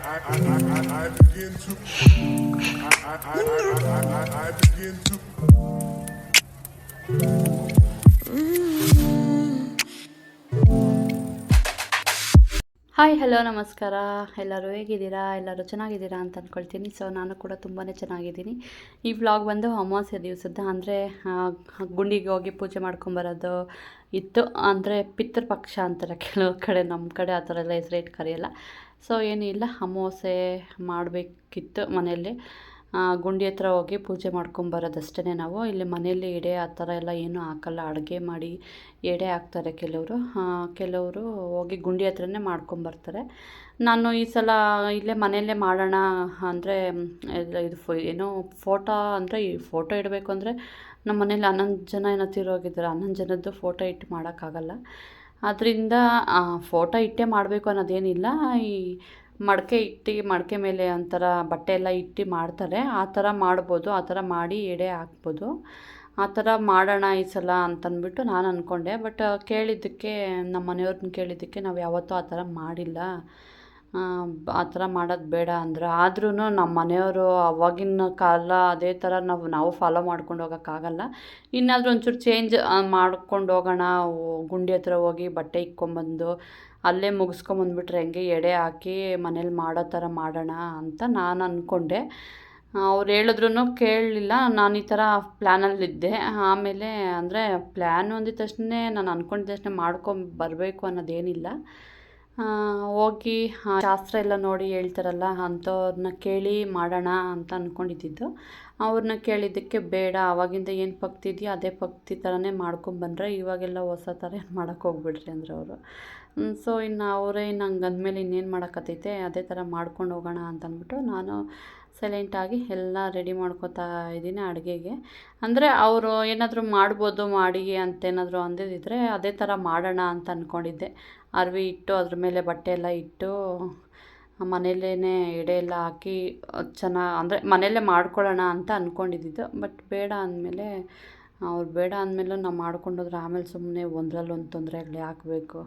I begin to I begin to hi hello ನಮಸ್ಕಾರ. ಎಲ್ಲರೂ ಹೇಗಿದ್ದೀರಾ? ಎಲ್ಲರೂ ಚೆನ್ನಾಗಿದ್ದೀರಾ ಅಂತ ಅಂದ್ಕೊಳ್ತೀನಿ. ಸೊ ನಾನು ಕೂಡ ತುಂಬಾ ಚೆನ್ನಾಗಿದ್ದೀನಿ. ಈ ವ್ಲಾಗ್ ಬಂದು ಅಮಾವಾಸ್ಯೆ ದಿವಸದ, ಅಂದರೆ ಗುಂಡಿಗೆ ಹೋಗಿ ಪೂಜೆ ಮಾಡ್ಕೊಂಬರೋದು ಇತ್ತು. ಅಂದರೆ ಪಿತೃಪಕ್ಷ ಅಂತಾರೆ ಕೆಲವು ಕಡೆ, ನಮ್ಮ ಕಡೆ ಆ ಥರ ಎಲ್ಲ ಹೆಸರೇಟ್ ಕರೆಯಲ್ಲ. ಸೊ ಏನಿಲ್ಲ, ಅಮಾವಾಸ್ಯೆ ಮಾಡಬೇಕಿತ್ತು ಮನೆಯಲ್ಲಿ. ಗುಂಡಿ ಹತ್ರ ಹೋಗಿ ಪೂಜೆ ಮಾಡ್ಕೊಂಬರೋದಷ್ಟೇ. ನಾವು ಇಲ್ಲಿ ಮನೆಯಲ್ಲಿ ಎಡೆ ಆ ಥರ ಎಲ್ಲ ಏನೂ ಹಾಕಲ್ಲ. ಅಡುಗೆ ಮಾಡಿ ಎಡೆ ಹಾಕ್ತಾರೆ ಕೆಲವರು ಹೋಗಿ ಗುಂಡಿ ಹತ್ರನೇ ಮಾಡ್ಕೊಂಬರ್ತಾರೆ. ನಾನು ಈ ಸಲ ಇಲ್ಲೇ ಮನೆಯಲ್ಲೇ ಮಾಡೋಣ ಅಂದರೆ ಏನೋ ಫೋಟೋ, ಅಂದರೆ ಈ ಫೋಟೋ ಇಡಬೇಕು ಅಂದರೆ ನಮ್ಮ ಮನೇಲಿ 11 ಜನ ಏನೋ ತೀರೋಗಿದ್ದಾರೆ. 11 ಜನದ್ದು ಫೋಟೋ ಇಟ್ಟು ಮಾಡೋಕ್ಕಾಗಲ್ಲ. ಅದರಿಂದ ಫೋಟೋ ಇಟ್ಟೇ ಮಾಡಬೇಕು ಅನ್ನೋದೇನಿಲ್ಲ. ಈ ಮಡಕೆ ಮೇಲೆ ಒಂಥರ ಬಟ್ಟೆ ಎಲ್ಲ ಇಟ್ಟು ಮಾಡ್ತಾರೆ, ಆ ಥರ ಮಾಡ್ಬೋದು. ಆ ಥರ ಮಾಡಿ ಎಡೆ ಹಾಕ್ಬೋದು. ಆ ಥರ ಮಾಡೋಣ ಈ ಸಲ ಅಂತಂದ್ಬಿಟ್ಟು ನಾನು ಅಂದ್ಕೊಂಡೆ. ಬಟ್ ಕೇಳಿದ್ದಕ್ಕೆ, ನಮ್ಮ ಮನೆಯವ್ರನ್ನ ಕೇಳಿದ್ದಕ್ಕೆ, ನಾವು ಯಾವತ್ತೂ ಆ ಥರ ಮಾಡಿಲ್ಲ, ಆ ಥರ ಮಾಡೋದು ಬೇಡ ಅಂದರು. ಆದ್ರೂ ನಮ್ಮ ಮನೆಯವರು ಅವಾಗಿನ ಕಾಲ ಅದೇ ಥರ ನಾವು ಫಾಲೋ ಮಾಡ್ಕೊಂಡು ಹೋಗೋಕ್ಕಾಗಲ್ಲ. ಇನ್ನಾದರೂ ಒಂಚೂರು ಚೇಂಜ್ ಮಾಡ್ಕೊಂಡು ಹೋಗೋಣ, ಗುಂಡಿ ಹತ್ರ ಹೋಗಿ ಬಟ್ಟೆ ಇಕ್ಕೊಂಬಂದು ಅಲ್ಲೇ ಮುಗಿಸ್ಕೊಂಬಂದ್ಬಿಟ್ರೆ ಹೆಂಗೆ, ಎಡೆ ಹಾಕಿ ಮನೇಲಿ ಮಾಡೋ ಥರ ಮಾಡೋಣ ಅಂತ ನಾನು ಅಂದ್ಕೊಂಡೆ. ಅವ್ರು ಹೇಳಿದ್ರು ಕೇಳಲಿಲ್ಲ. ನಾನು ಈ ಥರ ಪ್ಲ್ಯಾನಲ್ಲಿದ್ದೆ. ಆಮೇಲೆ ಅಂದರೆ ಪ್ಲ್ಯಾನು ಅಂದಿದ ತಕ್ಷಣ, ನಾನು ಅಂದ್ಕೊಂಡಿದ್ದ ತಕ್ಷಣ ಮಾಡ್ಕೊಂಬರಬೇಕು ಅನ್ನೋದೇನಿಲ್ಲ. ಹೋಗಿ ಶಾಸ್ತ್ರ ಎಲ್ಲ ನೋಡಿ ಹೇಳ್ತಾರಲ್ಲ, ಅಂಥವ್ರನ್ನ ಕೇಳಿ ಮಾಡೋಣ ಅಂತ ಅಂದ್ಕೊಂಡಿದ್ದು. ಅವ್ರನ್ನ ಕೇಳಿದ್ದಕ್ಕೆ ಬೇಡ, ಆವಾಗಿಂದ ಏನು ಭಕ್ತಿ ಇದೆಯೋ ಅದೇ ಭಕ್ತಿ ಥರನೇ ಮಾಡ್ಕೊಂಬಂದ್ರೆ, ಇವಾಗೆಲ್ಲ ಹೊಸ ಥರ ಏನು ಮಾಡೋಕ್ಕೆ ಹೋಗ್ಬಿಡ್ರಿ ಅಂದರು ಅವರು. ಸೊ ಇನ್ನು ಅವರೇ ಹಂಗೆ ಅಂದಮೇಲೆ ಇನ್ನೇನು ಮಾಡೋಕ್ಕತ್ತೈತೆ, ಅದೇ ಥರ ಮಾಡ್ಕೊಂಡು ಹೋಗೋಣ ಅಂತಂದ್ಬಿಟ್ಟು ನಾನು ಸೈಲೆಂಟಾಗಿ ಎಲ್ಲ ರೆಡಿ ಮಾಡ್ಕೋತಾ ಇದ್ದೀನಿ ಅಡುಗೆಗೆ. ಅಂದರೆ ಅವರು ಏನಾದರೂ ಮಾಡ್ಬೋದು ಮಾಡಿ ಅಂತೇನಾದರೂ ಅಂದಿದ್ದರೆ ಅದೇ ಥರ ಮಾಡೋಣ ಅಂತ ಅಂದ್ಕೊಂಡಿದ್ದೆ. ಅರ್ವಿ ಇಟ್ಟು ಅದ್ರ ಮೇಲೆ ಬಟ್ಟೆ ಎಲ್ಲ ಇಟ್ಟು ಮನೆಯಲ್ಲೇ ಎಡೆ ಎಲ್ಲ ಹಾಕಿ ಅಂದರೆ ಮನೆಯಲ್ಲೇ ಮಾಡ್ಕೊಳ್ಳೋಣ ಅಂತ ಅಂದ್ಕೊಂಡಿದ್ದು. ಬಟ್ ಬೇಡ ಅಂದಮೇಲೆ, ಅವ್ರು ಬೇಡ ಅಂದಮೇಲೆ ನಾವು ಮಾಡ್ಕೊಂಡೋದ್ರೆ ಆಮೇಲೆ ಸುಮ್ಮನೆ ಒಂದರಲ್ಲೊಂದು ತೊಂದರೆ ಆಗಲಿ, ಹಾಕಬೇಕು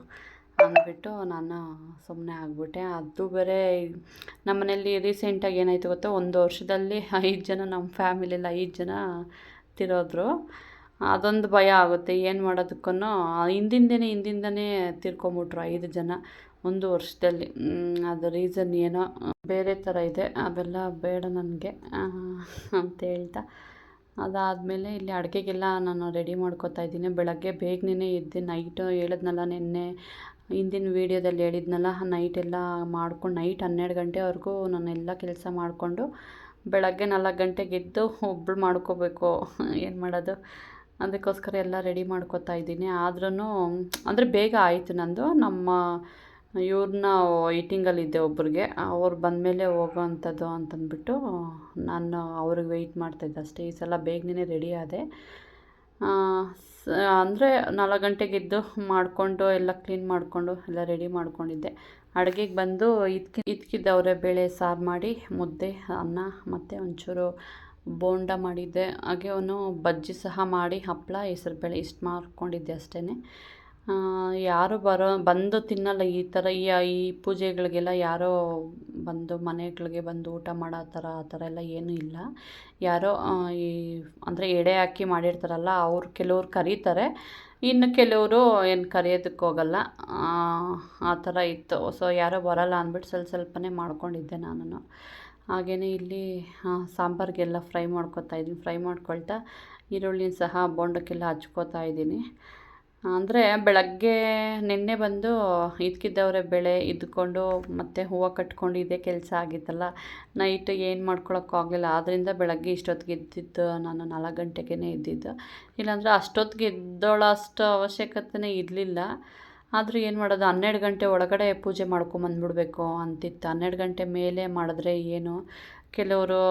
ಅಂದ್ಬಿಟ್ಟು ನಾನು ಸುಮ್ಮನೆ ಆಗಿಬಿಟ್ಟೆ. ಅದು ಬೇರೆ ನಮ್ಮ ಮನೇಲಿ ರೀಸೆಂಟಾಗಿ ಏನಾಯಿತು ಗೊತ್ತೋ, 1 ವರ್ಷದಲ್ಲಿ 5 ಜನ, ನಮ್ಮ ಫ್ಯಾಮಿಲಿಯಲ್ಲಿ 5 ಜನ ತಿರೋದ್ರು. ಅದೊಂದು ಭಯ ಆಗುತ್ತೆ, ಏನು ಮಾಡೋದಕ್ಕೂ. ಹಿಂದಿಂದನೇ ತೀರ್ಕೊಂಬಿಟ್ರು 5 ಜನ 1 ವರ್ಷದಲ್ಲಿ. ಅದು ರೀಸನ್ ಏನೋ ಬೇರೆ ಥರ ಇದೆ, ಅದೆಲ್ಲ ಬೇಡ ನನಗೆ ಅಂತ ಹೇಳ್ತಾ, ಅದಾದಮೇಲೆ ಇಲ್ಲಿ ಅಡುಗೆಗೆಲ್ಲ ನಾನು ರೆಡಿ ಮಾಡ್ಕೋತಾ ಇದ್ದೀನಿ. ಬೆಳಗ್ಗೆ ಬೇಗನೆ ಎದ್ದು, ನೈಟು ಹೇಳಿದ್ನಲ್ಲ, ನಿನ್ನೆ ಹಿಂದಿನ ವೀಡಿಯೋದಲ್ಲಿ ಹೇಳಿದ್ನಲ್ಲ, ನೈಟೆಲ್ಲ ಮಾಡ್ಕೊಂಡು ನೈಟ್ 12 ಗಂಟೆವರೆಗೂ ನಾನೆಲ್ಲ ಕೆಲಸ ಮಾಡಿಕೊಂಡು ಬೆಳಗ್ಗೆ 4 ಗಂಟೆಗೆ ಎದ್ದು ಒಬ್ಬಳು ಮಾಡ್ಕೋಬೇಕು, ಏನು ಮಾಡೋದು. ಅದಕ್ಕೋಸ್ಕರ ಎಲ್ಲ ರೆಡಿ ಮಾಡ್ಕೋತಾ ಇದ್ದೀನಿ. ಆದ್ರೂ ಅಂದರೆ ಬೇಗ ಆಯಿತು ನಂದು. ನಮ್ಮ ಇವ್ರನ್ನ ವೆಯ್ಟಿಂಗಲ್ಲಿದ್ದೆ ಒಬ್ರಿಗೆ, ಅವ್ರು ಬಂದಮೇಲೆ ಹೋಗೋ ಅಂಥದ್ದು ಅಂತಂದ್ಬಿಟ್ಟು ನಾನು ಅವ್ರಿಗೆ ವೆಯ್ಟ್ ಮಾಡ್ತಾಯಿದ್ದೆ ಅಷ್ಟೇ. ಈ ಸಲ ಬೇಗನೆ ರೆಡಿ ಆದೆ. ಅಂದರೆ 4 ಗಂಟೆಗೆ ಎದ್ದು ಮಾಡಿಕೊಂಡು ಎಲ್ಲ ಕ್ಲೀನ್ ಮಾಡಿಕೊಂಡು ಎಲ್ಲ ರೆಡಿ ಮಾಡ್ಕೊಂಡಿದ್ದೆ. ಅಡುಗೆಗೆ ಬಂದು ಇದ್ಕಿದ್ದವ್ರೆ ಬೇಳೆ ಸಾರು ಮಾಡಿ, ಮುದ್ದೆ, ಅನ್ನ ಮತ್ತು ಒಂಚೂರು ಬೋಂಡ ಮಾಡಿದ್ದೆ. ಹಾಗೆ ಬಜ್ಜಿ ಸಹ ಮಾಡಿ, ಹಪ್ಪಳ, ಹೆಸರುಬೇಳೆ ಇಷ್ಟು ಮಾಡ್ಕೊಂಡಿದ್ದೆ ಅಷ್ಟೇ. ಯಾರು ಬಂದು ತಿನ್ನಲ್ಲ ಈ ಥರ. ಈ ಪೂಜೆಗಳಿಗೆಲ್ಲ ಯಾರೋ ಬಂದು ಮನೆಗಳಿಗೆ ಬಂದು ಊಟ ಮಾಡೋ ಆ ಥರ ಎಲ್ಲ ಏನೂ ಇಲ್ಲ. ಯಾರೋ ಅಂದರೆ ಎಡೆ ಹಾಕಿ ಮಾಡಿರ್ತಾರಲ್ಲ, ಅವ್ರು ಕೆಲವ್ರು ಕರೀತಾರೆ, ಇನ್ನು ಕೆಲವರು ಏನು ಕರೆಯೋದಕ್ಕೆ ಹೋಗಲ್ಲ, ಆ ಥರ ಇತ್ತು. ಸೊ ಯಾರೋ ಬರೋಲ್ಲ ಅಂದ್ಬಿಟ್ಟು ಸ್ವಲ್ಪನೇ ಮಾಡ್ಕೊಂಡಿದ್ದೆ ನಾನು. ಹಾಗೆಯೇ ಇಲ್ಲಿ ಸಾಂಬಾರಿಗೆಲ್ಲ ಫ್ರೈ ಮಾಡ್ಕೊಳ್ತಾ ಈರುಳ್ಳಿನ ಸಹ ಬೋಂಡಕ್ಕೆಲ್ಲ ಹಚ್ಕೋತಾ ಇದ್ದೀನಿ. ಅಂದರೆ ಬೆಳಗ್ಗೆ ನಿನ್ನೆ ಬಂದು ಇದ್ಕಿದ್ದವ್ರೆ ಬೆಳೆ ಇದ್ಕೊಂಡು ಮತ್ತು ಹೂವು ಕಟ್ಕೊಂಡು ಇದೇ ಕೆಲಸ ಆಗಿತ್ತಲ್ಲ. ನೈಟ್ ಏನು ಮಾಡ್ಕೊಳಕ್ಕೂ ಆಗಲಿಲ್ಲ. ಆದ್ದರಿಂದ ಬೆಳಗ್ಗೆ ಇಷ್ಟೊತ್ತಿಗೆ ಎದ್ದಿದ್ದು ನಾನು 4 ಗಂಟೆಗೇ ಎದ್ದಿದ್ದು. ಇಲ್ಲಾಂದರೆ ಅಷ್ಟೊತ್ತಿಗೆ ಎದ್ದೋಳಷ್ಟು ಅವಶ್ಯಕತೆಯೇ ಇರಲಿಲ್ಲ. ಆದರೂ ಏನು ಮಾಡೋದು, 12 ಗಂಟೆ ಒಳಗಡೆ ಪೂಜೆ ಮಾಡ್ಕೊಂಬಂದ್ಬಿಡ್ಬೇಕು ಅಂತಿತ್ತು. 12 ಗಂಟೆ ಮೇಲೆ ಮಾಡಿದ್ರೆ ಏನು, ಕೆಲವರು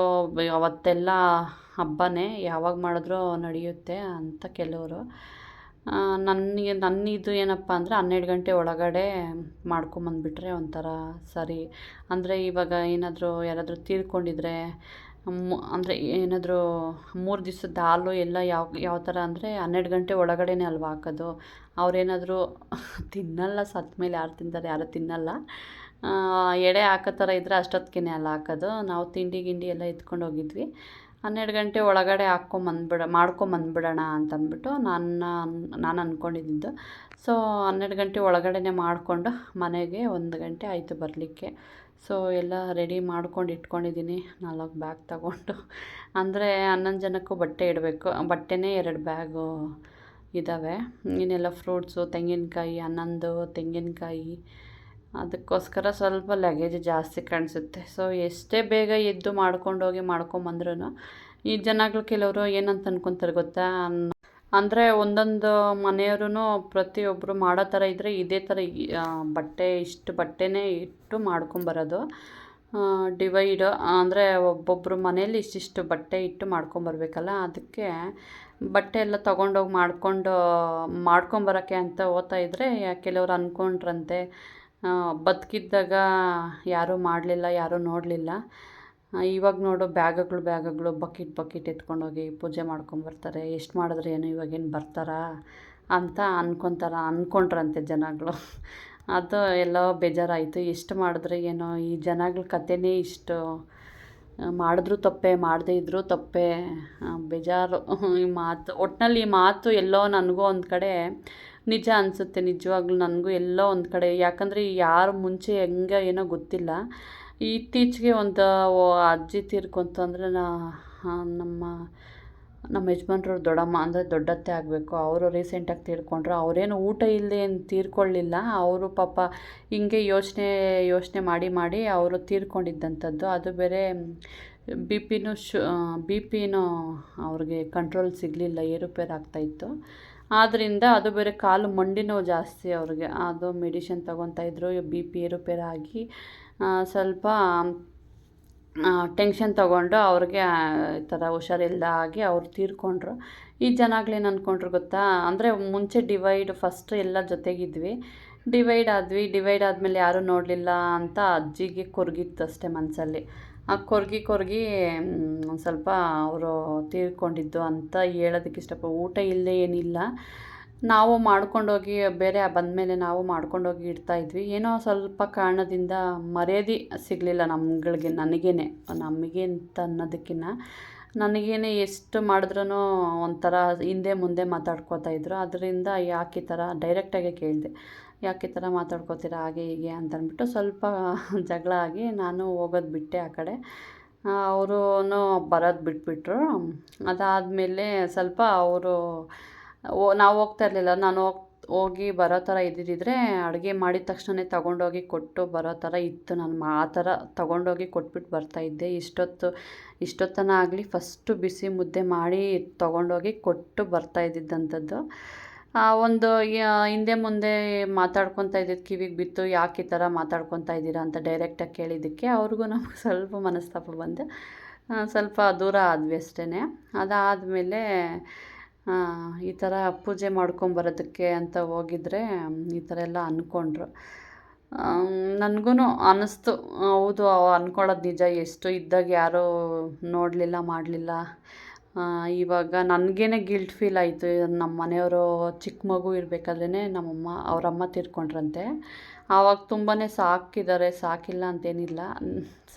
ಅವತ್ತೆಲ್ಲ ಹಬ್ಬನೇ, ಯಾವಾಗ ಮಾಡಿದ್ರೂ ನಡೆಯುತ್ತೆ ಅಂತ ಕೆಲವರು. ನನ್ನಿದು ಏನಪ್ಪ ಅಂದರೆ 12 ಗಂಟೆ ಒಳಗಡೆ ಮಾಡ್ಕೊಂಬಂದುಬಿಟ್ರೆ ಒಂಥರ ಸರಿ. ಅಂದರೆ ಇವಾಗ ಯಾರಾದರೂ ತೀರ್ಕೊಂಡಿದ್ರೆ, ಅಂದರೆ ಏನಾದರೂ 3 ದಿವಸದ ಹಾಲು ಎಲ್ಲ ಯಾವ ಥರ ಅಂದರೆ 12 ಗಂಟೆ ಒಳಗಡೆನೇ ಅಲ್ವಾ ಹಾಕೋದು. ಅವರೇನಾದರೂ ತಿನ್ನಲ್ಲ, ಸತ್ತ ಮೇಲೆ ಯಾರು ತಿಂತಾರೆ, ಯಾರೂ ತಿನ್ನಲ್ಲ. ಎಡೆ ಹಾಕೋ ಥರ ಇದ್ದರೆ ಅಷ್ಟೊತ್ತಿಗೆ ಅಲ್ಲ ಹಾಕೋದು. ನಾವು ತಿಂಡಿ ಗಿಂಡಿ ಎಲ್ಲ ಎತ್ಕೊಂಡು ಹೋಗಿದ್ವಿ. 12 ಗಂಟೆ ಒಳಗಡೆ ಮಾಡ್ಕೊಂಬಂದ್ಬಿಡೋಣ ಅಂತಂದ್ಬಿಟ್ಟು ನಾನು ಅಂದ್ಕೊಂಡಿದ್ದು. ಸೊ 12 ಗಂಟೆ ಒಳಗಡೆ ಮಾಡಿಕೊಂಡು ಮನೆಗೆ 1 ಗಂಟೆ ಆಯಿತು ಬರಲಿಕ್ಕೆ. ಸೊ ಎಲ್ಲ ರೆಡಿ ಮಾಡ್ಕೊಂಡು ಇಟ್ಕೊಂಡಿದ್ದೀನಿ 4 ಬ್ಯಾಗ್ ತಗೊಂಡು. ಅಂದರೆ 11 ಜನಕ್ಕೂ ಬಟ್ಟೆ ಇಡಬೇಕು. ಬಟ್ಟೆನೇ 2 ಬ್ಯಾಗು ಇದ್ದಾವೆ. ಇನ್ನೆಲ್ಲ ಫ್ರೂಟ್ಸು, ತೆಂಗಿನಕಾಯಿ, 11 ತೆಂಗಿನಕಾಯಿ, ಅದಕ್ಕೋಸ್ಕರ ಸ್ವಲ್ಪ ಲಗೇಜ್ ಜಾಸ್ತಿ ಕಾಣಿಸುತ್ತೆ. ಸೊ ಎಷ್ಟೇ ಬೇಗ ಎದ್ದು ಮಾಡ್ಕೊಂಡೋಗಿ ಮಾಡ್ಕೊಂಬಂದ್ರೂ ಈ ಜನಗಳು ಕೆಲವರು ಏನಂತ ಅನ್ಕೊತಾರೆ ಗೊತ್ತಾ, ಅಂದರೆ ಒಂದೊಂದು ಮನೆಯವರು ಪ್ರತಿಯೊಬ್ಬರು ಮಾಡೋ ಥರ ಇದ್ದರೆ ಇದೇ ಥರ ಇಷ್ಟು ಬಟ್ಟೆನೇ ಇಟ್ಟು ಮಾಡ್ಕೊಂಬರೋದು. ಡಿವೈಡ್ ಅಂದರೆ ಒಬ್ಬೊಬ್ಬರು ಮನೇಲಿ ಇಷ್ಟಿಷ್ಟು ಬಟ್ಟೆ ಇಟ್ಟು ಮಾಡ್ಕೊಂಬರ್ಬೇಕಲ್ಲ, ಅದಕ್ಕೆ ಬಟ್ಟೆ ಎಲ್ಲ ತೊಗೊಂಡೋಗಿ ಮಾಡ್ಕೊಂಬರೋಕ್ಕೆ ಅಂತ ಹೋಗ್ತಾ ಇದ್ದರೆ ಕೆಲವರು ಅಂದ್ಕೊಂಡ್ರಂತೆ ಬದುಕಿದ್ದಾಗ ಯಾರೂ ಮಾಡಲಿಲ್ಲ, ಯಾರೂ ನೋಡಲಿಲ್ಲ. ಇವಾಗ ನೋಡು ಬ್ಯಾಗುಗಳು ಬಕೆಟ್ ಎತ್ಕೊಂಡೋಗಿ ಪೂಜೆ ಮಾಡ್ಕೊಂಬರ್ತಾರೆ. ಎಷ್ಟು ಮಾಡಿದ್ರೆ ಏನು ಇವಾಗೇನು ಬರ್ತಾರಾ ಅಂತ ಅಂದ್ಕೊಂಡ್ರಂತೆ ಜನಗಳು. ಅದು ಎಲ್ಲೋ ಬೇಜಾರಾಯಿತು. ಎಷ್ಟು ಮಾಡಿದ್ರೆ ಏನೋ ಈ ಜನಗಳ ಕಥೆನೇ ಇಷ್ಟು. ಮಾಡಿದ್ರೂ ತಪ್ಪೇ, ಮಾಡದೇ ಇದ್ದರೂ ತಪ್ಪೇ, ಬೇಜಾರು ಈ ಮಾತು. ಒಟ್ಟಿನಲ್ಲಿ ಈ ಮಾತು ಎಲ್ಲೋ ನನಗೂ ಒಂದು ಕಡೆ ನಿಜ ಅನಿಸುತ್ತೆ. ನಿಜವಾಗ್ಲೂ ನನಗೂ ಎಲ್ಲೋ ಒಂದು ಕಡೆ, ಯಾಕಂದರೆ ಯಾರು ಮುಂಚೆ ಹೆಂಗೆ ಏನೋ ಗೊತ್ತಿಲ್ಲ. ಇತ್ತೀಚೆಗೆ ಒಂದು ಅಜ್ಜಿ ತೀರ್ಕೊಂತಂದರೆ ನಮ್ಮ ಯಜಮಾನ್ರು ದೊಡ್ಡಮ್ಮ ಅಂದರೆ ದೊಡ್ಡತ್ತೆ ಆಗಬೇಕು. ಅವರು ರೀಸೆಂಟಾಗಿ ತೀರ್ಕೊಂಡ್ರು. ಅವರೇನು ಊಟ ಇಲ್ಲದೆ ಏನು ತೀರ್ಕೊಳ್ಳಿಲ್ಲ. ಅವರು ಪಾಪ ಹಿಂಗೆ ಯೋಚನೆ ಮಾಡಿ ಅವರು ತೀರ್ಕೊಂಡಿದ್ದಂಥದ್ದು. ಅದು ಬೇರೆ ಬಿ ಪಿನೂ ಅವ್ರಿಗೆ ಕಂಟ್ರೋಲ್ ಸಿಗಲಿಲ್ಲ, ಏರುಪೇರು ಆಗ್ತಾಯಿತ್ತು. ಆದ್ದರಿಂದ ಅದು ಬೇರೆ ಕಾಲು ಮಂಡಿ ನೋವು ಜಾಸ್ತಿ ಅವ್ರಿಗೆ. ಅದು ಮೆಡಿಷನ್ ತೊಗೊತಾಯಿದ್ರು. ಬಿ ಪಿ ಏರುಪೇರಾಗಿ ಸ್ವಲ್ಪ ಟೆನ್ಷನ್ ತೊಗೊಂಡು ಅವ್ರಿಗೆ ಈ ಥರ ಹುಷಾರಿಲ್ಲದ ಆಗಿ ಅವ್ರು ತೀರ್ಕೊಂಡ್ರು. ಈ ಜನಗಳೇನು ಅಂದ್ಕೊಂಡ್ರು ಗೊತ್ತಾ, ಅಂದರೆ ಮುಂಚೆ ಫಸ್ಟ್ ಎಲ್ಲ ಜೊತೆಗಿದ್ವಿ, ಡಿವೈಡ್ ಆದಮೇಲೆ ಯಾರೂ ನೋಡಲಿಲ್ಲ ಅಂತ ಅಜ್ಜಿಗೆ ಕೊರಗಿತ್ತು ಅಷ್ಟೇ ಮನಸ್ಸಲ್ಲಿ. ಆ ಕೊರಗಿ ಒಂದು ಸ್ವಲ್ಪ ಅವರು ತೀರ್ಕೊಂಡಿದ್ದು ಅಂತ ಹೇಳೋದಕ್ಕೆ ಊಟ ಇಲ್ಲದೆ ಏನಿಲ್ಲ, ನಾವು ಮಾಡ್ಕೊಂಡೋಗಿ ಬೇರೆ ಬಂದಮೇಲೆ ನಾವು ಮಾಡ್ಕೊಂಡೋಗಿ ಇಡ್ತಾಯಿದ್ವಿ. ಏನೋ ಸ್ವಲ್ಪ ಕಾರಣದಿಂದ ಮರ್ಯಾದೆ ಸಿಗಲಿಲ್ಲ ನಮಗೆ ಅಂತ ಅನ್ನೋದಕ್ಕಿಂತ ನನಗೇನೆ ಎಷ್ಟು ಮಾಡಿದ್ರೂ ಒಂಥರ ಹಿಂದೆ ಮುಂದೆ ಮಾತಾಡ್ಕೋತಾಯಿದ್ರು. ಅದರಿಂದ ಯಾಕೆ ಈ ಥರ ಡೈರೆಕ್ಟಾಗೆ ಕೇಳಿದೆ, ಯಾಕೆ ಈ ಥರ ಮಾತಾಡ್ಕೋತೀರಾ ಹಾಗೆ ಹೀಗೆ ಅಂತಂದ್ಬಿಟ್ಟು ಸ್ವಲ್ಪ ಜಗಳ ಆಗಿ ನಾನು ಹೋಗೋದು ಬಿಟ್ಟೆ ಆ ಕಡೆ. ಅವರು ಬರೋದು ಬಿಟ್ಬಿಟ್ರು. ಅದಾದಮೇಲೆ ಸ್ವಲ್ಪ ಅವರು ನಾವು ಹೋಗ್ತಾ ಇರಲಿಲ್ಲ. ನಾನು ಹೋಗಿ ಬರೋ ಥರ ಇದ್ದಿದ್ದರೆ ಅಡುಗೆ ಮಾಡಿದ ತಕ್ಷಣವೇ ತೊಗೊಂಡೋಗಿ ಕೊಟ್ಟು ಬರೋ ಥರ ಇತ್ತು. ನಾನು ಆ ಥರ ತೊಗೊಂಡೋಗಿ ಕೊಟ್ಬಿಟ್ಟು ಬರ್ತಾಯಿದ್ದೆ. ಇಷ್ಟೊತ್ತನ ಆಗಲಿ ಫಸ್ಟು ಬಿಸಿ ಮುದ್ದೆ ಮಾಡಿ ತೊಗೊಂಡೋಗಿ ಕೊಟ್ಟು ಬರ್ತಾಯಿದ್ದಂಥದ್ದು. ಒಂದು ಹಿಂದೆ ಮುಂದೆ ಮಾತಾಡ್ಕೊತಾ ಇದ್ದಿದ್ದು ಕಿವಿಗೆ ಬಿತ್ತು. ಯಾಕೆ ಈ ಥರ ಮಾತಾಡ್ಕೊತಾ ಇದ್ದೀರಾ ಅಂತ ಡೈರೆಕ್ಟಾಗಿ ಕೇಳಿದ್ದಕ್ಕೆ ಅವ್ರಿಗೂ ನಮಗೆ ಸ್ವಲ್ಪ ಮನಸ್ತಾಪ ಬಂದು ಸ್ವಲ್ಪ ದೂರ ಆದ್ವಿ ಅಷ್ಟೇ. ಅದಾದಮೇಲೆ ಈ ಥರ ಪೂಜೆ ಮಾಡ್ಕೊಂಬರೋದಕ್ಕೆ ಅಂತ ಹೋಗಿದ್ರೆ ಈ ಥರ ಎಲ್ಲ ಅಂದ್ಕೊಂಡ್ರು. ನನಗೂ ಅನ್ನಿಸ್ತು, ಹೌದು ಅಂದ್ಕೊಳ್ಳೋದು ನಿಜ. ಎಷ್ಟು ಇದ್ದಾಗ ಯಾರೂ ನೋಡಲಿಲ್ಲ, ಮಾಡಲಿಲ್ಲ. ಇವಾಗ ನನಗೇನೆ ಗಿಲ್ಟ್ ಫೀಲ್ ಆಯಿತು. ನಮ್ಮ ಮನೆಯವರು ಚಿಕ್ಕ ಮಗು ಇರಬೇಕಾದ್ರೇ ಅವರಮ್ಮ ತೀರ್ಕೊಂಡ್ರಂತೆ. ಆವಾಗ ತುಂಬಾ ಸಾಕಿಲ್ಲ ಅಂತೇನಿಲ್ಲ,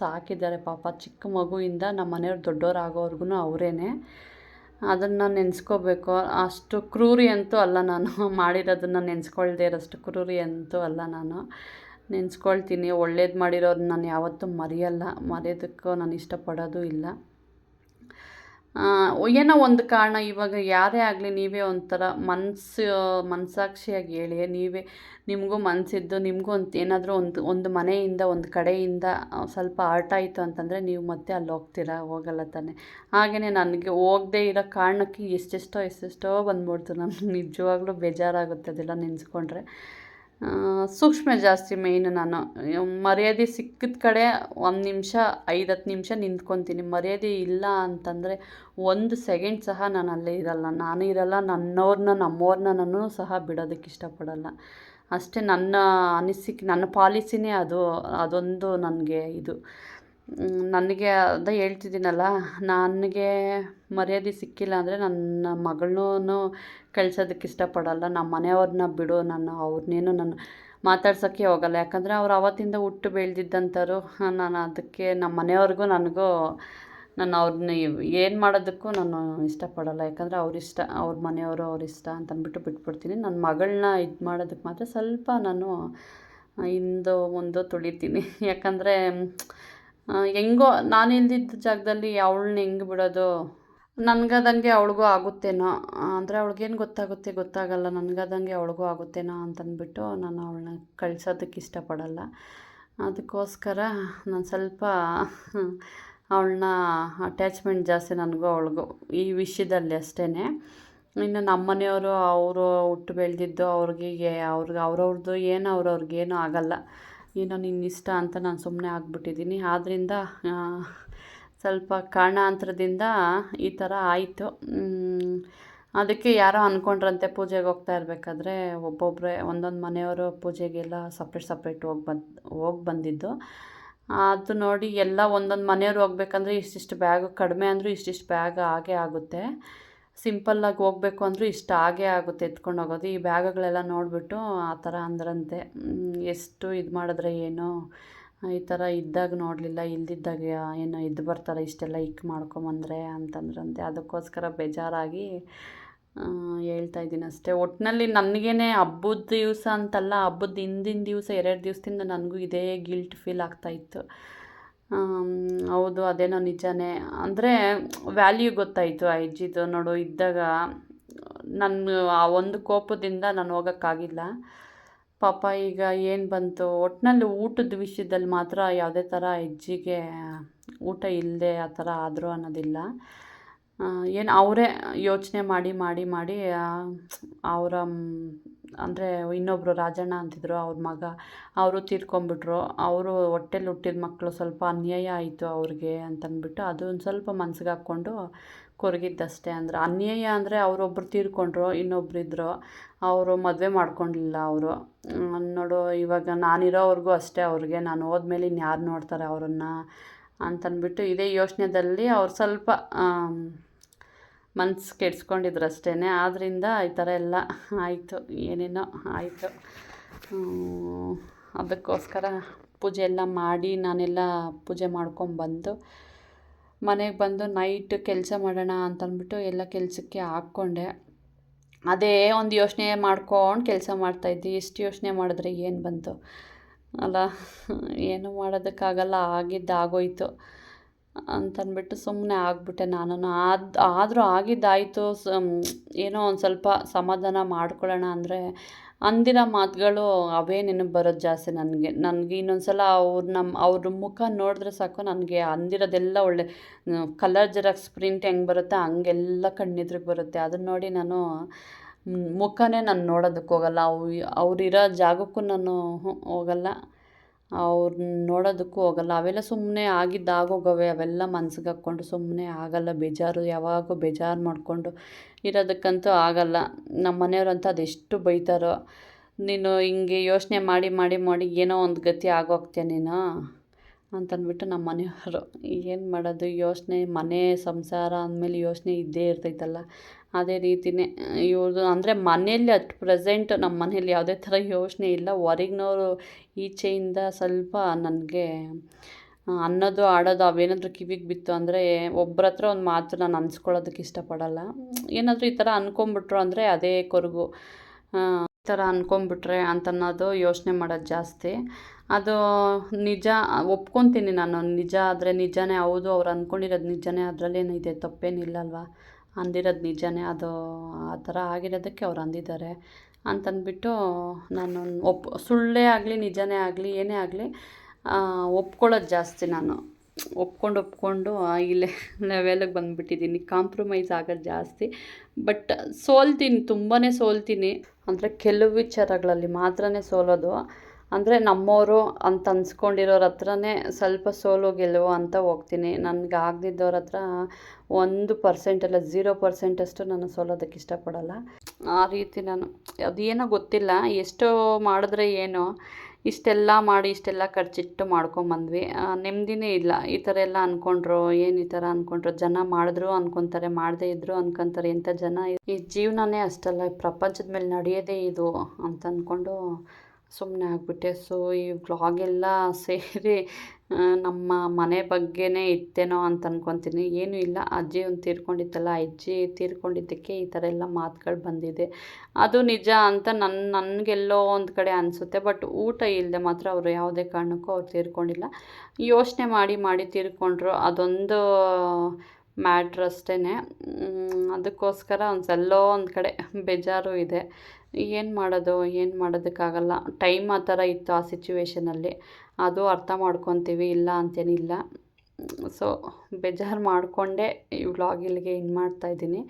ಸಾಕಿದ್ದಾರೆ ಪಾಪ. ಚಿಕ್ಕ ಮಗುವಿಂದ ನಮ್ಮ ಮನೆಯವ್ರು ದೊಡ್ಡವರಾಗೋವರೆಗೂ ಅವರೇನೆ. ಅದನ್ನು ನೆನೆಸ್ಕೋಬೇಕು. ಅಷ್ಟು ಕ್ರೂರಿ ಅಂತೂ ಅಲ್ಲ ನಾನು. ಮಾಡಿರೋದನ್ನು ನೆನೆಸ್ಕೊಳ್ದೇ ಇರೋಷ್ಟು ಕ್ರೂರಿ ಅಂತೂ ಅಲ್ಲ ನಾನು. ನೆನೆಸ್ಕೊಳ್ತೀನಿ. ಒಳ್ಳೇದು ಮಾಡಿರೋದು ನಾನು ಯಾವತ್ತೂ ಮರೆಯೋದಕ್ಕೂ ನಾನು ಇಷ್ಟಪಡೋದು ಇಲ್ಲ. ಏನೋ ಒಂದು ಕಾರಣ, ಇವಾಗ ಯಾರೇ ಆಗಲಿ ನೀವೇ ಒಂಥರ ಮನಸ್ಸಾಕ್ಷಿಯಾಗಿ ಹೇಳಿ, ನಿಮಗೂ ಮನಸ್ಸಿದ್ದು ನಿಮಗೂ ಏನಾದರೂ ಒಂದು ಮನೆಯಿಂದ ಒಂದು ಕಡೆಯಿಂದ ಸ್ವಲ್ಪ ಆಯಿತು ಅಂತಂದರೆ ನೀವು ಮತ್ತೆ ಅಲ್ಲಿ ಹೋಗಲ್ಲ ತಾನೆ. ಹಾಗೆಯೇ ನನಗೆ ಹೋಗದೇ ಇರೋ ಕಾರಣಕ್ಕೆ ಎಷ್ಟೆಷ್ಟೋ ಬಂದ್ಬಿಡ್ತು. ನನಗೆ ನಿಜವಾಗ್ಲೂ ಬೇಜಾರಾಗುತ್ತೆ ಅದೆಲ್ಲ ನೆನೆಸ್ಕೊಂಡ್ರೆ. ಸೂಕ್ಷ್ಮ ಜಾಸ್ತಿ ಮೇಯ್ನ್. ನಾನು ಮರ್ಯಾದೆ ಸಿಕ್ಕಿದ ಕಡೆ 1 ನಿಮಿಷ 5-10 ನಿಮಿಷ ನಿಂತ್ಕೊತೀನಿ. ಮರ್ಯಾದೆ ಇಲ್ಲ ಅಂತಂದರೆ 1 ಸೆಕೆಂಡ್ ಸಹ ನಾನು ಅಲ್ಲೇ ಇರಲ್ಲ. ನಾನು ಇರಲ್ಲ, ನಮ್ಮವ್ರನ್ನ ನಾನು ಸಹ ಬಿಡೋದಕ್ಕೆ ಇಷ್ಟಪಡಲ್ಲ ಅಷ್ಟೇ. ನನ್ನ ಪಾಲಿಸಿನೇ ಅದೊಂದು ನನಗೆ ಇದು. ನನಗೆ ಅದೇ ಹೇಳ್ತಿದ್ದೀನಲ್ಲ, ನನಗೆ ಮರ್ಯಾದೆ ಸಿಕ್ಕಿಲ್ಲ ಅಂದರೆ ನನ್ನ ಮಗಳನ್ನೂ ಕಳ್ಸೋದಕ್ಕೆ ಇಷ್ಟಪಡಲ್ಲ. ನಮ್ಮ ಮನೆಯವ್ರನ್ನ ಬಿಡು, ಅವ್ರನ್ನೇನು ನಾನು ಮಾತಾಡ್ಸೋಕ್ಕೆ ಹೋಗಲ್ಲ. ಯಾಕಂದರೆ ಅವ್ರು ಆವತ್ತಿಂದ ಹುಟ್ಟು ಬೆಳೆದಿದ್ದಂಥವ್ರು. ನಾನು ಅದಕ್ಕೆ ನಮ್ಮ ಮನೆಯವ್ರಿಗೂ ನನಗೂ ನಾನು ಅವ್ರನ್ನ ಏನು ಮಾಡೋದಕ್ಕೂ ನಾನು ಇಷ್ಟಪಡಲ್ಲ. ಯಾಕಂದರೆ ಅವ್ರಿಷ್ಟ, ಅವ್ರ ಮನೆಯವರು ಅವ್ರಿಷ್ಟ ಅಂತಂದ್ಬಿಟ್ಟು ಬಿಟ್ಬಿಡ್ತೀನಿ. ನನ್ನ ಮಗಳನ್ನ ಇದು ಮಾಡೋದಕ್ಕೆ ಮಾತ್ರ ಸ್ವಲ್ಪ ನಾನು ಹಿಂದೋ ಮುಂದೋ ತುಳಿತೀನಿ. ಯಾಕಂದರೆ ಹೆಂಗೋ ನಾನು ಇಲ್ದಿದ್ದ ಜಾಗದಲ್ಲಿ ಅವಳನ್ನ ಹೆಂಗೆ ಬಿಡೋದು, ನನಗದಂಗೆ ಅವಳಿಗೂ ಆಗುತ್ತೇನೋ, ಅಂದರೆ ಅವಳಿಗೇನು ಗೊತ್ತಾಗಲ್ಲ, ನನಗದಂಗೆ ಅವಳಿಗೂ ಆಗುತ್ತೇನೋ ಅಂತಂದ್ಬಿಟ್ಟು ನಾನು ಅವಳನ್ನ ಕಳ್ಸೋದಕ್ಕೆ ಇಷ್ಟಪಡಲ್ಲ. ಅದಕ್ಕೋಸ್ಕರ ನಾನು ಸ್ವಲ್ಪ ಅವಳನ್ನ ಅಟ್ಯಾಚ್ಮೆಂಟ್ ಜಾಸ್ತಿ ನನಗೂ ಅವಳಿಗೂ ಈ ವಿಷಯದಲ್ಲಿ ಅಷ್ಟೇ. ಇನ್ನು ನಮ್ಮ ಮನೆಯವರು ಅವರು ಹುಟ್ಟು ಬೆಳೆದಿದ್ದು ಅವ್ರವ್ರದ್ದು ಏನು ಅವ್ರವ್ರಿಗೇನೂ ಆಗಲ್ಲ, ಏನೋ ನಿನ್ನಿಷ್ಟ ಅಂತ ನಾನು ಸುಮ್ಮನೆ ಆಗಿಬಿಟ್ಟಿದ್ದೀನಿ. ಆದ್ದರಿಂದ ಸ್ವಲ್ಪ ಕಾರಣಾಂತರದಿಂದ ಈ ಥರ ಆಯಿತು. ಅದಕ್ಕೆ ಯಾರೋ ಅಂದ್ಕೊಂಡ್ರಂತೆ ಪೂಜೆಗೆ ಹೋಗ್ತಾ ಇರಬೇಕಾದ್ರೆ ಒಬ್ಬೊಬ್ಬರೇ ಒಂದೊಂದು ಮನೆಯವರು ಪೂಜೆಗೆಲ್ಲ ಸಪ್ರೇಟ್ ಹೋಗಿ ಬಂದಿದ್ದು. ಅದು ನೋಡಿ ಎಲ್ಲ ಒಂದೊಂದು ಮನೆಯವ್ರು ಹೋಗ್ಬೇಕಂದ್ರೆ ಇಷ್ಟಿಷ್ಟು ಬ್ಯಾಗು, ಕಡಿಮೆ ಅಂದರೂ ಇಷ್ಟಿಷ್ಟು ಬ್ಯಾಗ್ ಆಗೇ ಆಗುತ್ತೆ. ಸಿಂಪಲ್ಲಾಗಿ ಹೋಗ್ಬೇಕು ಅಂದರೂ ಇಷ್ಟು ಆಗೇ ಆಗುತ್ತೆ ಎತ್ಕೊಂಡು ಹೋಗೋದು. ಈ ಬ್ಯಾಗುಗಳೆಲ್ಲ ನೋಡಿಬಿಟ್ಟು ಆ ಥರ ಅಂದ್ರಂತೆ, ಎಷ್ಟು ಇದು ಮಾಡಿದ್ರೆ ಏನೋ, ಈ ಥರ ಇದ್ದಾಗ ನೋಡಲಿಲ್ಲ, ಇಲ್ದಿದ್ದಾಗ ಏನೋ ಇದ್ದು ಬರ್ತಾರೆ ಇಷ್ಟೆಲ್ಲ ಮಾಡ್ಕೊಂಬಂದ್ರೆ ಅಂತಂದ್ರಂತೆ. ಅದಕ್ಕೋಸ್ಕರ ಬೇಜಾರಾಗಿ ಹೇಳ್ತಾಯಿದ್ದೀನಿ ಅಷ್ಟೇ. ಒಟ್ಟಿನಲ್ಲಿ ನನಗೇನೆ ಹಬ್ಬದ ದಿವಸ ಅಂತಲ್ಲ, ಹಬ್ಬದ ಹಿಂದಿನ ದಿವಸ 2 ದಿವಸದಿಂದ ನನಗೂ ಇದೇ ಗಿಲ್ಟ್ ಫೀಲ್ ಆಗ್ತಾಯಿತ್ತು. ಹೌದು, ಅದೇನೋ ನಿಜನೇ. ಅಂದರೆ ವ್ಯಾಲ್ಯೂ ಗೊತ್ತಾಯಿತು ಆ ಅಜ್ಜಿದು. ನೋಡು, ಇದ್ದಾಗ ನಾನು ಆ ಒಂದು ಕೋಪದಿಂದ ನಾನು ಹೋಗೋಕ್ಕಾಗಿಲ್ಲ. ಪಾಪ ಈಗ ಏನು ಬಂತು, ಒಟ್ಟಿನಲ್ಲಿ ಊಟದ ವಿಷಯದಲ್ಲಿ ಮಾತ್ರ ಯಾವುದೇ ಥರ ಅಜ್ಜಿಗೆ ಊಟ ಇಲ್ಲದೆ ಆ ಥರ ಆದರೂ ಅನ್ನೋದಿಲ್ಲ. ಏನು ಅವರೇ ಯೋಚನೆ ಮಾಡಿ ಅವರ ಅಂದರೆ ಇನ್ನೊಬ್ಬರು ರಾಜಣ್ಣ ಅಂತಿದ್ರು, ಅವ್ರ ಮಗ, ಅವರು ತೀರ್ಕೊಂಬಿಟ್ರು. ಅವರು ಹೊಟ್ಟೆಲಿ ಹುಟ್ಟಿದ ಮಕ್ಕಳು, ಸ್ವಲ್ಪ ಅನ್ಯಾಯ ಆಯಿತು ಅವ್ರಿಗೆ ಅಂತಂದ್ಬಿಟ್ಟು ಅದು ಒಂದು ಸ್ವಲ್ಪ ಮನ್ಸಿಗೆ ಹಾಕ್ಕೊಂಡು ಕೊರಗಿದ್ದಷ್ಟೇ. ಅಂದರೆ ಅನ್ಯಾಯ ಅಂದರೆ ಅವರೊಬ್ಬರು ತೀರ್ಕೊಂಡ್ರು, ಇನ್ನೊಬ್ರು ಇದ್ದರು, ಅವರು ಮದುವೆ ಮಾಡ್ಕೊಂಡಿಲ್ಲ ಅವರು. ನೋಡು, ಇವಾಗ ನಾನಿರೋವರೆಗೂ ಅಷ್ಟೇ ಅವ್ರಿಗೆ, ನಾನು ಹೋದ್ಮೇಲೆ ಇನ್ಯಾರು ನೋಡ್ತಾರೆ ಅವರನ್ನು ಅಂತಂದ್ಬಿಟ್ಟು ಇದೇ ಯೋಚನೆಯಲ್ಲಿ ಅವ್ರು ಸ್ವಲ್ಪ ಮನ್ಸು ಕೆಡ್ಸ್ಕೊಂಡಿದ್ರು ಅಷ್ಟೇ. ಆದ್ದರಿಂದ ಈ ಥರ ಎಲ್ಲ ಆಯಿತು, ಏನೇನೋ ಆಯಿತು. ಅದಕ್ಕೋಸ್ಕರ ಪೂಜೆ ಎಲ್ಲ ಮಾಡಿ ನಾನೆಲ್ಲ ಪೂಜೆ ಮಾಡ್ಕೊಂಬಂದು ಮನೆಗೆ ಬಂದು ನೈಟ್ ಕೆಲಸ ಮಾಡೋಣ ಅಂತಂದ್ಬಿಟ್ಟು ಎಲ್ಲ ಕೆಲಸಕ್ಕೆ ಹಾಕ್ಕೊಂಡೆ. ಅದೇ ಒಂದು ಯೋಚನೆ ಮಾಡ್ಕೊಂಡು ಕೆಲಸ ಮಾಡ್ತಾಯಿದ್ದೆ. ಎಷ್ಟು ಯೋಚನೆ ಮಾಡಿದ್ರೆ ಏನು ಬಂತು ಅಲ್ಲ, ಏನು ಮಾಡೋದಕ್ಕಾಗಲ್ಲ, ಆಗೋಯ್ತು ಅಂತಂದ್ಬಿಟ್ಟು ಸುಮ್ಮನೆ ಆಗಿಬಿಟ್ಟೆ ನಾನು. ಆದರೂ ಆಗಿದ್ದಾಯಿತು. ಏನೋ ಒಂದು ಸ್ವಲ್ಪ ಸಮಾಧಾನ ಮಾಡ್ಕೊಳ್ಳೋಣ ಅಂದರೆ ಅಂದಿರೋ ಮಾತುಗಳು ಅವೇ ನೆನಪು ಬರೋದು ಜಾಸ್ತಿ ನನಗೆ ಇನ್ನೊಂದು ಸಲ ಅವ್ರ ಮುಖ ನೋಡಿದ್ರೆ ಸಾಕು, ನನಗೆ ಅಂದಿರೋದೆಲ್ಲ ಒಳ್ಳೆ ಕಲರ್ ಜೆರಾಕ್ಸ್ ಪ್ರಿಂಟ್ ಹೆಂಗೆ ಬರುತ್ತೆ ಹಂಗೆಲ್ಲ ಕಣ್ಣೆದ್ರಿಗೆ ಬರುತ್ತೆ. ಅದನ್ನ ನೋಡಿ ನಾನು ಮುಖನೇ ನಾನು ನೋಡೋದಕ್ಕೆ ಹೋಗಲ್ಲ, ಅವರಿರೋ ಜಾಗಕ್ಕೂ ನಾನು ಹೋಗಲ್ಲ, ಅವ್ರನ್ನ ನೋಡೋದಕ್ಕೂ ಹೋಗಲ್ಲ. ಅವೆಲ್ಲ ಸುಮ್ಮನೆ ಆಗೋಗವೆ, ಅವೆಲ್ಲ ಮನ್ಸಿಗೆ ಹಾಕ್ಕೊಂಡು ಸುಮ್ಮನೆ ಆಗಲ್ಲ. ಬೇಜಾರು, ಯಾವಾಗೂ ಬೇಜಾರು ಮಾಡಿಕೊಂಡು ಇರೋದಕ್ಕಂತೂ ಆಗಲ್ಲ. ನಮ್ಮ ಮನೆಯವ್ರಂತೂ ಅದೆಷ್ಟು ಬೈತಾರೋ, ನೀನು ಹಿಂಗೆ ಯೋಚನೆ ಮಾಡಿ ಏನೋ ಒಂದು ಗತಿ ಆಗೋಗ್ತೀಯ ನೀನು ಅಂತಂದ್ಬಿಟ್ಟು ನಮ್ಮ ಮನೆಯವರು. ಏನು ಮಾಡೋದು, ಯೋಚನೆ, ಮನೆ ಸಂಸಾರ ಅಂದಮೇಲೆ ಯೋಚನೆ ಇದ್ದೇ ಇರ್ತೈತಲ್ಲ. ಅದೇ ರೀತಿಯೇ ಇವ್ರದ್ದು. ಅಂದರೆ ಮನೆಯಲ್ಲಿ ಅಟ್ ಪ್ರೆಸೆಂಟ್ ನಮ್ಮ ಮನೇಲಿ ಯಾವುದೇ ಥರ ಯೋಚನೆ ಇಲ್ಲ. ಹೊರಗಿನವರು ಈಚೆಯಿಂದ ಸ್ವಲ್ಪ ನನಗೆ ಅನ್ನೋದು ಆಡೋದು ಅವೇನಾದರೂ ಕಿವಿಗೆ ಬಿತ್ತು ಅಂದರೆ ಒಬ್ಬರ ಹತ್ರ ಒಂದು ಮಾತು ನಾನು ಅನ್ಸ್ಕೊಳ್ಳೋದಕ್ಕೆ ಇಷ್ಟಪಡಲ್ಲ. ಏನಾದರೂ ಈ ಥರ ಅಂದ್ಕೊಂಬಿಟ್ರು ಅಂದರೆ ಅದೇ ಕೊರಗು. ಈ ಥರ ಅಂದ್ಕೊಂಬಿಟ್ರೆ ಅಂತನ್ನೋದು ಯೋಚನೆ ಮಾಡೋದು ಜಾಸ್ತಿ. ಅದು ನಿಜ ಒಪ್ಕೊತೀನಿ ನಾನು, ನಿಜ ಆದರೆ ನಿಜನೇ, ಹೌದು ಅವ್ರು ಅಂದ್ಕೊಂಡಿರೋದು ನಿಜನೇ, ಅದರಲ್ಲೇನಿದೆ, ತಪ್ಪೇನಿಲ್ಲಲ್ವ, ಅಂದಿರೋದು ನಿಜನೇ, ಅದು ಆ ಥರ ಆಗಿರೋದಕ್ಕೆ ಅವ್ರು ಅಂದಿದ್ದಾರೆ ಅಂತಂದ್ಬಿಟ್ಟು ನಾನು ಸುಳ್ಳೇ ಆಗಲಿ ನಿಜನೇ ಆಗಲಿ ಏನೇ ಆಗಲಿ ಒಪ್ಕೊಳ್ಳೋದು ಜಾಸ್ತಿ. ನಾನು ಒಪ್ಕೊಂಡು ಇಲ್ಲೇ ಲೆವೆಲಿಗೆ ಬಂದುಬಿಟ್ಟಿದ್ದೀನಿ. ಕಾಂಪ್ರಮೈಸ್ ಆಗೋದು ಜಾಸ್ತಿ. ಬಟ್ ಸೋಲ್ತೀನಿ, ತುಂಬಾ ಸೋಲ್ತೀನಿ. ಅಂದರೆ ಕೆಲವು ವಿಚಾರಗಳಲ್ಲಿ ಮಾತ್ರನೇ ಸೋಲೋದು. ಅಂದರೆ ನಮ್ಮವರು ಅಂತ ಅನ್ಸ್ಕೊಂಡಿರೋರ ಹತ್ರನೇ ಸ್ವಲ್ಪ ಸೋಲು ಗೆಲುವು ಅಂತ ಹೋಗ್ತೀನಿ. ನನಗೆ ಆಗದಿದ್ದವ್ರ ಹತ್ರ 1% ಅಲ್ಲ 0% ನಾನು ಸೋಲೋದಕ್ಕೆ ಇಷ್ಟಪಡಲ್ಲ. ಆ ರೀತಿ ನಾನು ಅದೇನೋ ಗೊತ್ತಿಲ್ಲ, ಎಷ್ಟೋ ಮಾಡಿದ್ರೆ ಏನೋ, ಇಷ್ಟೆಲ್ಲ ಮಾಡಿ ಇಷ್ಟೆಲ್ಲ ಖರ್ಚಿಟ್ಟು ಮಾಡ್ಕೊಂಬಂದ್ವಿ, ನೆಮ್ಮದಿನೇ ಇಲ್ಲ. ಈ ಥರ ಎಲ್ಲ ಅಂದ್ಕೊಂಡ್ರು, ಏನು ಈ ಥರ ಅಂದ್ಕೊಂಡ್ರು, ಜನ ಮಾಡಿದ್ರು ಅಂದ್ಕೊತಾರೆ, ಮಾಡದೇ ಇದ್ದರು ಅಂದ್ಕೊತಾರೆ. ಎಂಥ ಜನ, ಈ ಜೀವನನೇ ಅಷ್ಟಲ್ಲ, ಪ್ರಪಂಚದ ಮೇಲೆ ನಡೆಯೋದೇ ಇದು ಅಂತ ಅಂದ್ಕೊಂಡು ಸುಮ್ಮನೆ ಆಗಿಬಿಟ್ಟೆ. ಸೊ ಈ ವ್ಲಾಗೆಲ್ಲ ಸೇರಿ ನಮ್ಮ ಮನೆ ಬಗ್ಗೆನೇ ಇತ್ತೇನೋ ಅಂತ ಅಂದ್ಕೊತೀನಿ. ಏನೂ ಇಲ್ಲ, ಅಜ್ಜಿ ಒಂದು ತೀರ್ಕೊಂಡಿತ್ತಲ್ಲ, ಅಜ್ಜಿ ತೀರ್ಕೊಂಡಿದ್ದಕ್ಕೆ ಈ ಥರ ಎಲ್ಲ ಮಾತುಗಳು ಬಂದಿದೆ. ಅದು ನಿಜ ಅಂತ ನನಗೆಲ್ಲೋ ಒಂದು ಕಡೆ ಅನಿಸುತ್ತೆ. ಬಟ್ ಊಟ ಇಲ್ಲದೆ ಮಾತ್ರ ಅವರು ಯಾವುದೇ ಕಾರಣಕ್ಕೂ ಅವ್ರು ತೀರ್ಕೊಂಡಿಲ್ಲ. ಯೋಚನೆ ಮಾಡಿ ಮಾಡಿ ತೀರ್ಕೊಂಡ್ರು, ಅದೊಂದು ಮ್ಯಾಟ್ರ್ ಅಷ್ಟೇ. ಅದಕ್ಕೋಸ್ಕರ ಎಲ್ಲೋ ಒಂದು ಕಡೆ ಬೇಜಾರು ಇದೆ. ಏನು ಮಾಡೋದು, ಏನು ಮಾಡೋದಕ್ಕಾಗಲ್ಲ. ಟೈಮ್ ಆ ಥರ ಇತ್ತು ಆ ಸಿಚುವೇಷನಲ್ಲಿ. ಅದು ಅರ್ಥ ಮಾಡ್ಕೊತೀವಿ, ಇಲ್ಲ ಅಂತೇನಿಲ್ಲ. ಸೊ ಬೇಜಾರು ಮಾಡಿಕೊಂಡೇ ಈ ವ್ಲಾಗ್ ಇಲ್ಲಿಗೆ ಎಂಡ್ ಮಾಡ್ತಾಯಿದ್ದೀನಿ.